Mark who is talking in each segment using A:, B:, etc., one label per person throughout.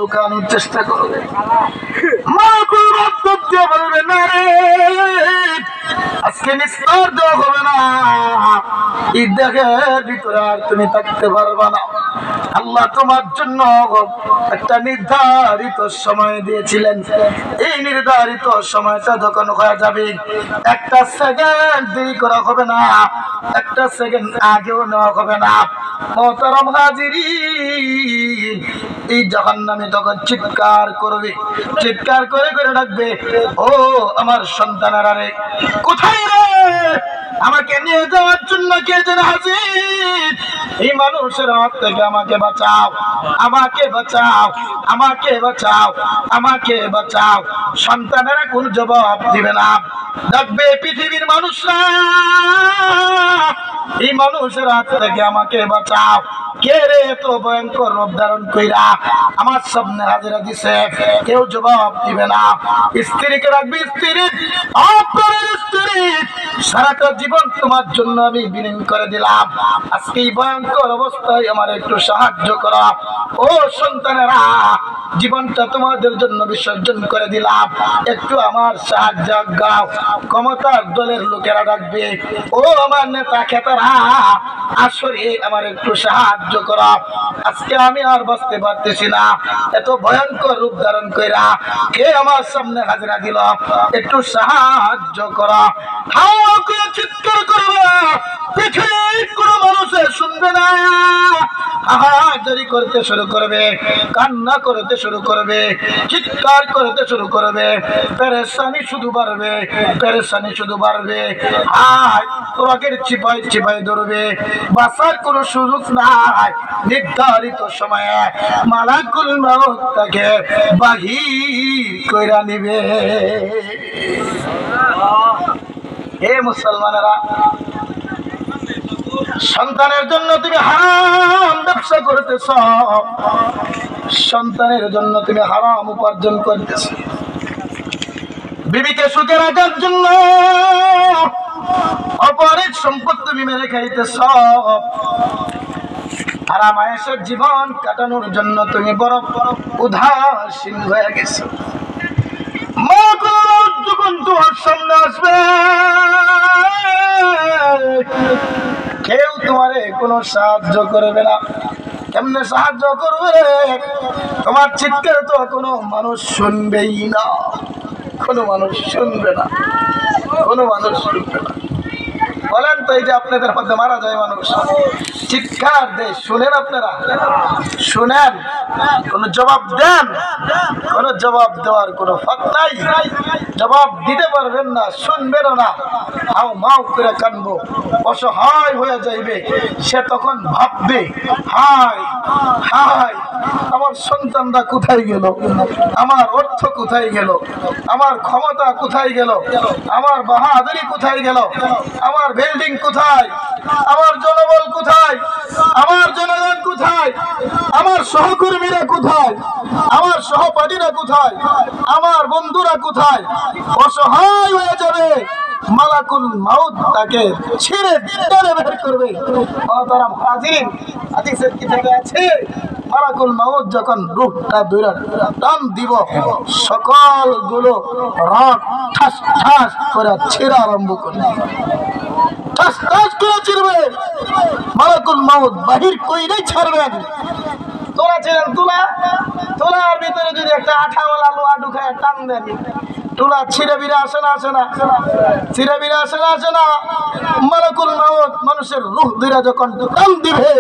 A: লুকানোর চেষ্টা করবে। মালাকুল মউত দিয়ে বলবে না রে, আজকে নিস্তার দেওয়া হবে না, এই দেহের ভিতরে আর তুমি থাকতে পারবা না। আল্লাহ তোমার জন্য একটা নির্ধারিত সময় দিয়েছিলেন, এই নির্ধারিত সময়টা যখন হয়ে যাবে, একটা সেকেন্ড দেরি করা হবে না, একটা সেকেন্ড আগেও নেওয়া হবে না। মুহতারাম হাজিরিন, এই জাহান্নামী তখন চিৎকার করবে, চিৎকার করে করে ডাকবে, ও আমার সন্তানেরা রে, কোথায় রে? আমাকে নিয়ে যাওয়ার জন্য কে যেন হাজির, এই মানুষের হাত থেকে আমাকে বাঁচাও, আমাকে বাঁচাও, আমাকে বাঁচাও, আমাকে বাঁচাও। সন্তানেরা কোন জবাব দিবে না, ডাকবে পৃথিবীর মানুষরা, এই মানুষের হাত থেকে আমাকে বাঁচাও। কে রে এত ভয়ঙ্কর রূপ ধারণ কইরা আমার সামনে হাজিরা দিছে? কেউ জবাব দিবে না। স্ত্রীকে রাখবি, স্ত্রী, আপনার স্ত্রী, সারাটা জীবন তোমার জন্য আমি বিলীন করে দিলাম, আজকে এই ভয়ঙ্কর অবস্থায় আমার একটু সাহায্য করা। ও সন্তানেরা, জীবনটা তোমাদের জন্য বিসর্জন করে দিলাম, একটু আমার সাহায্য গাও। ক্ষমতার দলের লোকেরা ডাকবে, ও আমার নেতা খেতারা, আসলে আমার একটু সাহায্য করা, আজকে আমি আর বাঁচতে পারতেছি না, এত ভয়ঙ্কর রূপ ধারণ কইরা কে আমার সামনে হাজিরা দিল, একটু সাহায্য করা। হাওয়া করে চিৎকার করবে, পৃথিবীর কোনো মানুষের শুনবে না, হাহাকারি করতে শুরু করবে, কান্না করতে শুরু করবে, চিৎকার করতে শুরু করবে, পেরেশানি শুধু বাড়বে, পেরেশানি শুধু বাড়বে। আয় রোগের চিপাই চিপাই ধরবে, বাঁচার কোনো সুযোগ নাই। নির্ধারিত সময়ে মালাকুল মউত তাকে বাহির কইরা নিবে। হে মুসলমানেরা, সন্তানের জন্য তুমি হারাম ব্যবসা করতেছ, সন্তানের জন্য তুমি হারাম উপার্জন করতেছ, বিবিকে সুখে রাখার জন্য অপরের সম্পদ তুমি মেরে খাইতেছ, আরাম আয়েশের জীবন কাটানোর জন্য তুমি বড় উদাসীন হয়ে গেছো। যখন তোমার সামনে আসবে, কেউ তোমারে কোনো সাহায্য করবে না। কেমনে সাহায্য করবে? তোমার চিৎকার তো কোনো মানুষ শুনবেই না, কোনো মানুষ শুনবে না, কোনো মানুষ শুনবে না। বলেন তো, এই যে আপনাদের মধ্যে মারা যায় মানুষ, চিৎকার দেয়, শুনেন আপনারা? শুনেন? কোন জবাব দেন? কোন জবাব দেওয়ার কোনো ফাঁক নাই, জবাব দিতে পারবেন না, শুনবেনও না, হাও মাও করে কানবো, অসহায় হয়ে যাইবে। সে তখন ভাববে, হায় হায়, আমার সন্তানরা কোথায় গেল, আমার অর্থ কোথায় গেল, আমার ক্ষমতা কোথায় গেল, আমার বাহাদুরি কোথায় গেল, আমার বিল্ডিং কোথায়, আমার জনবল কোথায়, আমার জনগণ কোথায়, আমার সহকর্মীরা কোথায়, আমার সহপাঠীরা কোথায়, আমার বন্ধুরা কোথায়? অসহায় হয়ে যাবে। মালাকুল মউত তাকে ছিঁড়ে টেনে বের করবে। মুহতারাম হাজিরিন, হাদিসের কিতাবে আছে, মালাকুল মউত যখন রূহটা দুইরা টান দিব, সকলগুলো রক ঠাস ঠাস করে ছিঁড়া আরম্ভ করবে, ঠাস ঠাস করে ছিঁড়বে। মালাকুল মউত বাহির কইরাই ছাড়বেন। তোলা ছিলেন, তুলা, তোলার ভিতরে যদি একটা আঠাওয়ালা লোহা ঢুকায় টান দেন, তুলা ছিঁড়ে বিরে আসে না, আসে না? ছিঁড়ে বিরে আসে না, আসে না? মালাকুল মউত মানুষের রূহ দুইরা যখন টান দিবে,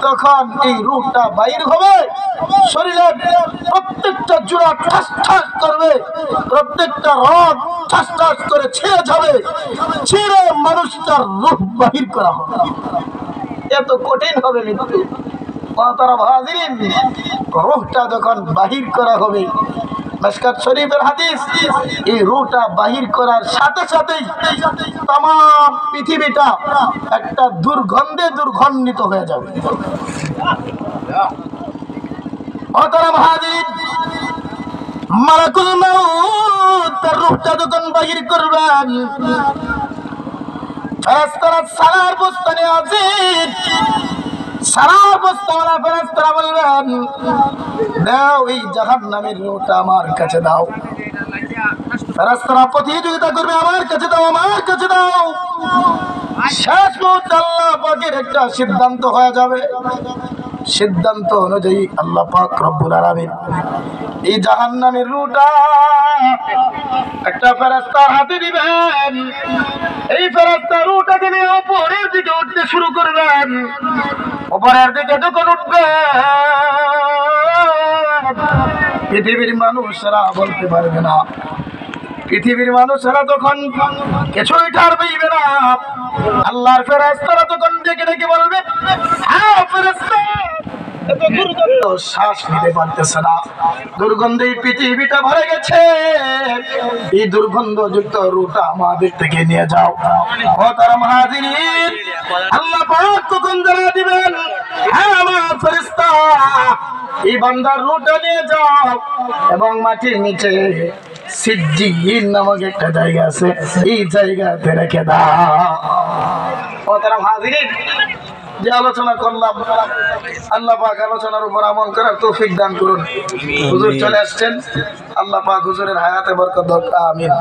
A: তখন এই রূহটা বাইর হবে, শরীরের প্রত্যেকটা জোড়া ঠাস ঠাস করবে, প্রত্যেকটা রগ ঠাস ঠাস করে ছিঁড়ে যাবে, ছিঁড়ে মানুষটার রূহ বাহির করা হবে। এত কঠিন হবে মৃত্যু। মুহতারাম হাজিরিন, রূহটা যখন বাহির করা হবে, মিশকাত শরীফের হাদিস, এই রূহটা বাহির করার সাথে সাথেই তাম পৃথিবীটা একটা দুর্গন্ধে দুর্গন্ধিত হয়ে যাবে। মুহতারাম হাজিরিন, মালাকুল মউত তার রূহটা যখন বাহির করবেন, ফেরেশতারা সালার বস্তানে আছে, সারা বস্তাওয়ালা ফেরেশতারা বলবেন, দাও এই জাহান্নামের রুটা আমার কাছে দাও। ফেরেশতারা প্রতিযোগিতা করবে, আমার কাছে দাও, আমার কাছে দাও। শেষ মুহূর্তে আল্লাহ পাকের একটা সিদ্ধান্ত হয়ে যাবে। সিদ্ধান্ত অনুযায়ী আল্লাহ পাক রব্বুল আলামিন এই জাহান্নামের রুটা একটা ফেরেশতার হাতে দিবেন। এই ফেরেশতা রুটাকে নিয়ে উপরের দিকে উঠতে শুরু করবেন। উপরের দিকে যখন উঠবে, পৃথিবীর মানুষেরা বলতে পারবে না, পৃথিবীর মানুষেরা তখন কিছুই ঠার পাইবে না। আল্লাহর ফেরেশতারা তখন ডেকে ডেকে বলবে, হ্যাঁ ফেরেশতা, এত দুর্গন্ধ, শ্বাস নিতে পারতেছে না, দুর্গন্ধে পৃথিবীটা ভরে গেছে, এই দুর্গন্ধযুক্ত রুটা আমাদের থেকে নিয়ে যাও। ও তারা মুহাজিরিন, আল্লাহ পাক তখন জানিয়ে দিবেন, হ্যাঁ আমার ফেরেশতা, এই বান্দার রুটা নিয়ে যাও এবং মাটির নিচে সিজ্জিন নামক একটা জায়গা আছে, এই জায়গাতে রেখে দাও। ও তারা মুহাজিরিন, যে আলোচনা করলাম, আল্লাহ পাক আলোচনার উপর আমল করার তৌফিক দান করুন। হুজুর চলে আসছেন, আল্লাহ পাক হুজুরের হায়াতে বরকত দাও, আমিন।